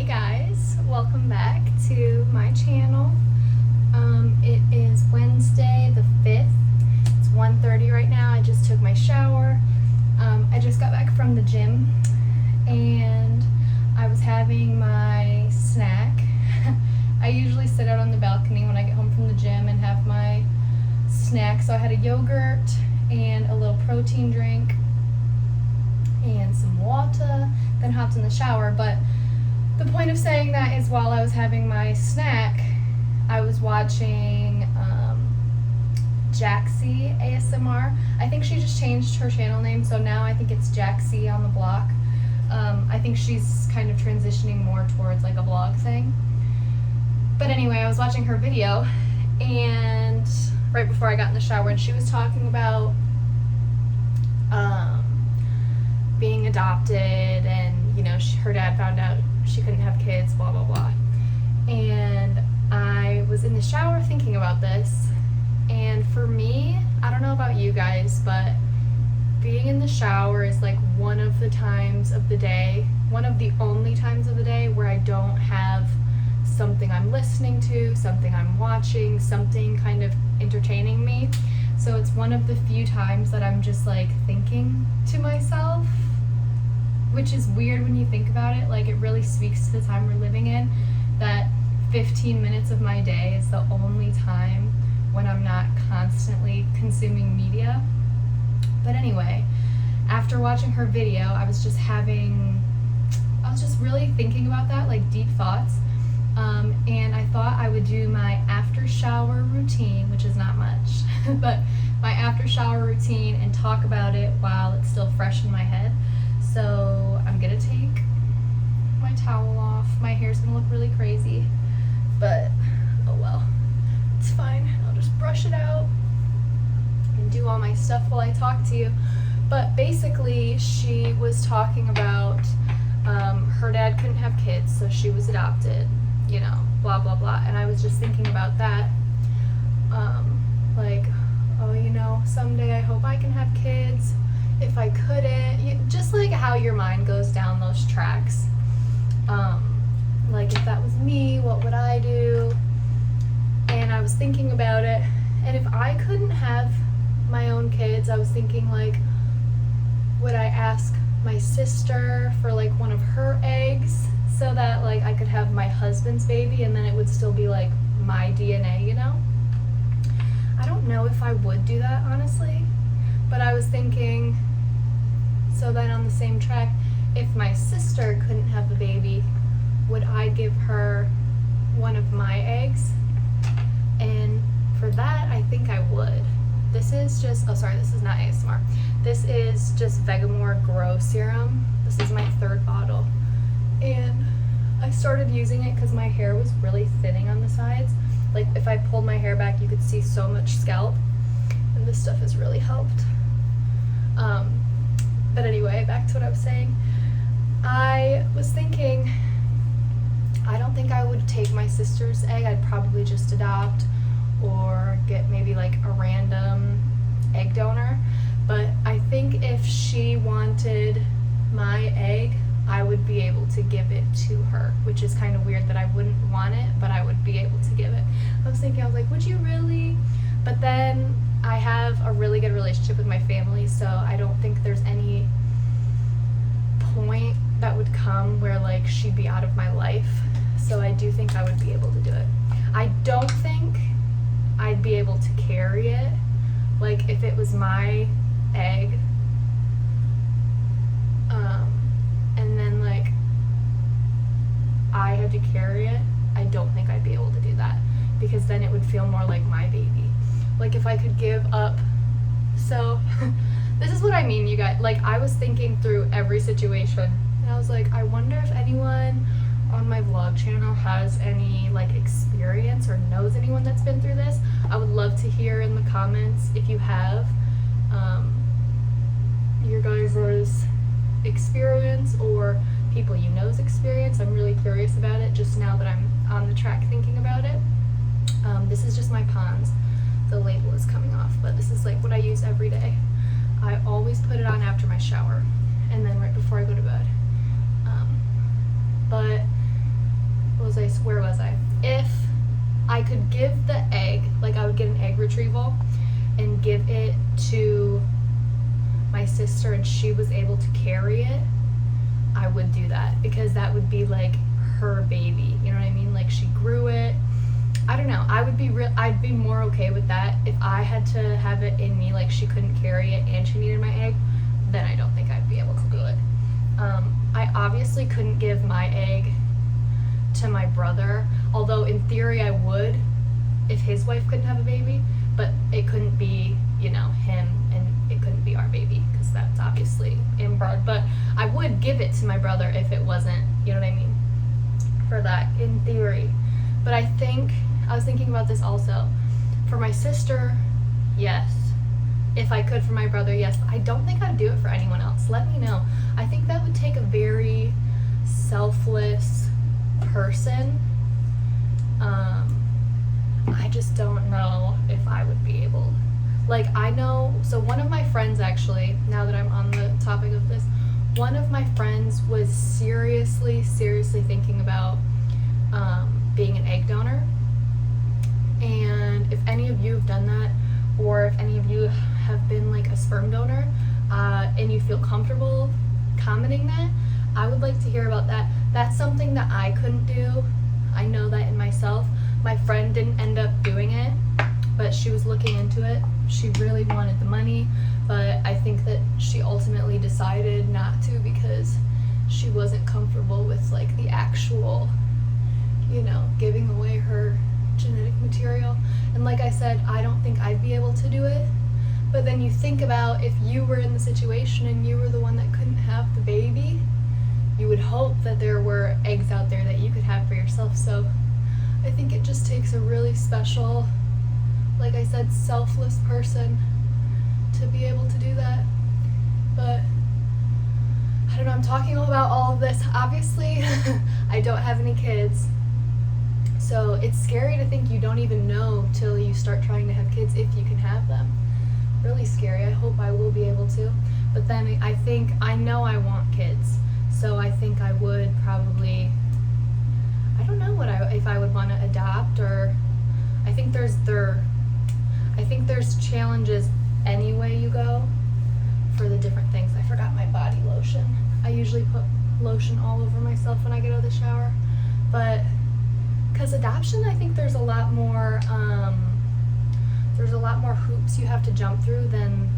Hey guys, welcome back to my channel. It is Wednesday the 5th. It's 1:30 right now. I just took my shower. I just got back from the gym and I was having my snack. I usually sit out on the balcony when I get home from the gym and have my snack. So I had a yogurt and a little protein drink and some water, then hopped in the shower. But the point of saying that is while I was having my snack, I was watching Jaxie ASMR. I think she just changed her channel name, so now I think it's Jaxie on the Block. I think she's kind of transitioning more towards like a vlog thing. But anyway, I was watching her video, and right before I got in the shower, and she was talking about being adopted, and you know, her dad found out she couldn't have kids, blah blah blah. And I was in the shower thinking about this, and for me, I don't know about you guys, but being in the shower is like one of the times of the day, one of the only times of the day where I don't have something I'm listening to, something I'm watching, something kind of entertaining me. So it's one of the few times that I'm just like thinking to myself, which is weird when you think about it. Like, it really speaks to the time we're living in, that 15 minutes of my day is the only time when I'm not constantly consuming media. But anyway, after watching her video, I was just really thinking about that, like deep thoughts. And I thought I would do my after shower routine, which is not much, but my after shower routine, and talk about it while it's still fresh in my head. So I'm gonna take my towel off. My hair's gonna look really crazy, but oh well, it's fine. I'll just brush it out and do all my stuff while I talk to you. But basically, she was talking about her dad couldn't have kids, so she was adopted, you know, blah blah blah. And I was just thinking about that, like, oh, you know, someday I hope I can have kids. If I couldn't, just like how your mind goes down those tracks. Like, if that was me, what would I do? And I was thinking about it, and if I couldn't have my own kids, I was thinking, like, would I ask my sister for like one of her eggs so that like I could have my husband's baby, and then it would still be like my DNA, you know? I don't know if I would do that, honestly, but I was thinking, so then on the same track, if my sister couldn't have a baby, would I give her one of my eggs? And for that, I think I would. This is just, oh sorry, this is not ASMR. This is just Vegamour Grow Serum. This is my third bottle. And I started using it because my hair was really thinning on the sides. Like, if I pulled my hair back, you could see so much scalp. And this stuff has really helped. But anyway, back to what I was saying. I was thinking, I don't think I would take my sister's egg. I'd probably just adopt or get maybe like a random egg donor. But I think if she wanted my egg, I would be able to give it to her, which is kind of weird that I wouldn't want it, but I would be able to give it. I was thinking, I was like, would you really? But then I have a really good relationship with my family, so I don't think there's any point that would come where like she'd be out of my life. So I do think I would be able to do it. I don't think I'd be able to carry it. Like, if it was my egg, and then like I had to carry it, I don't think I'd be able to do that, because then it would feel more like my baby. Like, if I could give up. So this is what I mean, you guys. Like, I was thinking through every situation, and I was like, I wonder if anyone on my vlog channel has any like experience or knows anyone that's been through this. I would love to hear in the comments if you have your guys' experience or people you know's experience. I'm really curious about it just now that I'm on the track thinking about it. This is just my Pond's. The label is coming off, but this is like what I use every day. I always put it on after my shower and then right before I go to bed. But where was I? If I could give the egg, like I would get an egg retrieval and give it to my sister and she was able to carry it, I would do that, because that would be like her baby, you know what I mean? Like she grew it. I don't know. I'd be more okay with that. If I had to have it in me, like she couldn't carry it and she needed my egg, then I don't think I'd be able to do it. I obviously couldn't give my egg to my brother, although in theory I would if his wife couldn't have a baby, but it couldn't be, you know, him, and it couldn't be our baby because that's obviously inbred. But I would give it to my brother if it wasn't, you know what I mean, for that in theory. But I was thinking about this also. For my sister, yes. If I could for my brother, yes. I don't think I'd do it for anyone else. Let me know. I think that would take a very selfless person. I just don't know if I would be able. Like, I know, so one of my friends actually, now that I'm on the topic of this, one of my friends was seriously thinking about being an egg donor. And if any of you have done that, or if any of you have been like a sperm donor, and you feel comfortable commenting that, I would like to hear about that. That's something that I couldn't do. I know that in myself. My friend didn't end up doing it, but she was looking into it. She really wanted the money, but I think that she ultimately decided not to because she wasn't comfortable with like the actual, you know, giving away her genetic material. And like I said, I don't think I'd be able to do it. But then you think about if you were in the situation and you were the one that couldn't have the baby, you would hope that there were eggs out there that you could have for yourself. So I think it just takes a really special, like I said, selfless person to be able to do that. But I don't know, I'm talking about all of this. Obviously, I don't have any kids. So it's scary to think you don't even know till you start trying to have kids if you can have them. Really scary. I hope I will be able to. But then I know I want kids. So I think I would probably, I don't know if I would want to adopt, or I think there's challenges any way you go for the different things. I forgot my body lotion. I usually put lotion all over myself when I get out of the shower. But because adoption, I think there's a lot more hoops you have to jump through than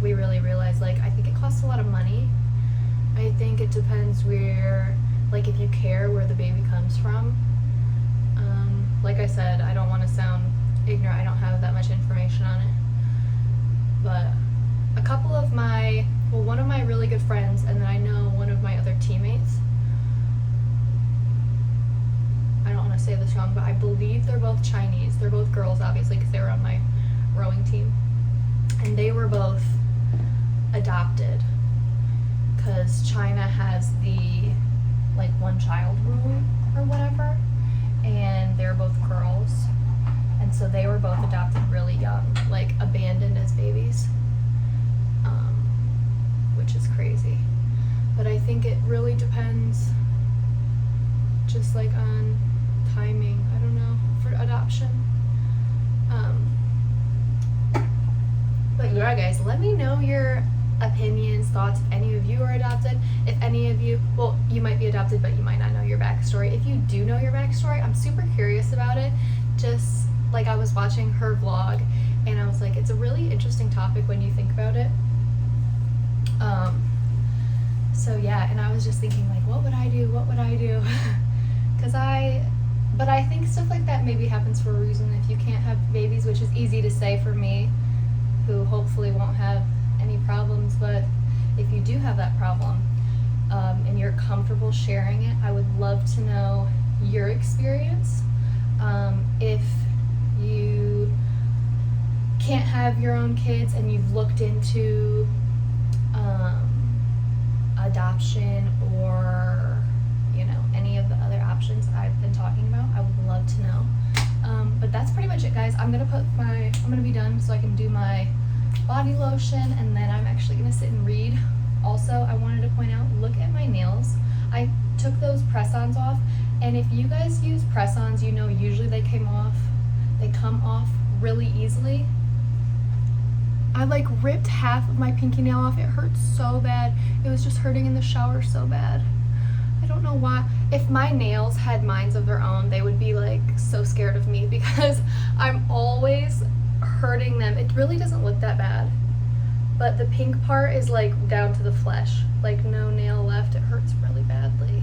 we really realize. Like, I think it costs a lot of money. I think it depends where, like, if you care where the baby comes from. Like I said, I don't want to sound ignorant. I don't have that much information on it. But one of my really good friends, and then I know one of my other teammates, I don't want to say this wrong, but I believe they're both Chinese. They're both girls, obviously, because they were on my rowing team. And they were both adopted because China has the, like, one-child rule or whatever. And they're both girls. And so they were both adopted really young, like, abandoned as babies, which is crazy. But I think it really depends just, like, on timing, I don't know, for adoption. But yeah, guys, let me know your opinions, thoughts, if any of you are adopted. If any of you, well, you might be adopted, but you might not know your backstory. If you do know your backstory, I'm super curious about it. Just like, I was watching her vlog, and I was like, it's a really interesting topic when you think about it. So yeah, and I was just thinking, like, what would I do? But I think stuff like that maybe happens for a reason. If you can't have babies, which is easy to say for me, who hopefully won't have any problems, but if you do have that problem, and you're comfortable sharing it, I would love to know your experience. If you can't have your own kids and you've looked into adoption, or, you know, any of the other options I've been talking about, I would love to know. But that's pretty much it, guys. I'm gonna be done so I can do my body lotion, and then I'm actually gonna sit and read. Also, I wanted to point out, look at my nails. I took those press-ons off, And if you guys use press-ons, you know usually they come off really easily. I like ripped half of my pinky nail off. It hurts so bad. It was just hurting in the shower so bad. I don't know why. If my nails had minds of their own, they would be like so scared of me because I'm always hurting them. It really doesn't look that bad, but the pink part is like down to the flesh, like no nail left. It hurts really badly.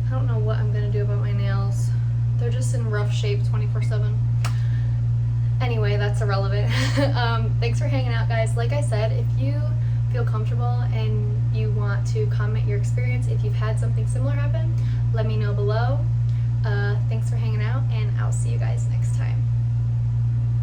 I don't know what I'm gonna do about my nails. They're just in rough shape 24/7. Anyway, that's irrelevant. Thanks for hanging out, guys. Like I said, if you feel comfortable and you want to comment your experience, if you've had something similar happen, let me know below. Thanks for hanging out, and I'll see you guys next time.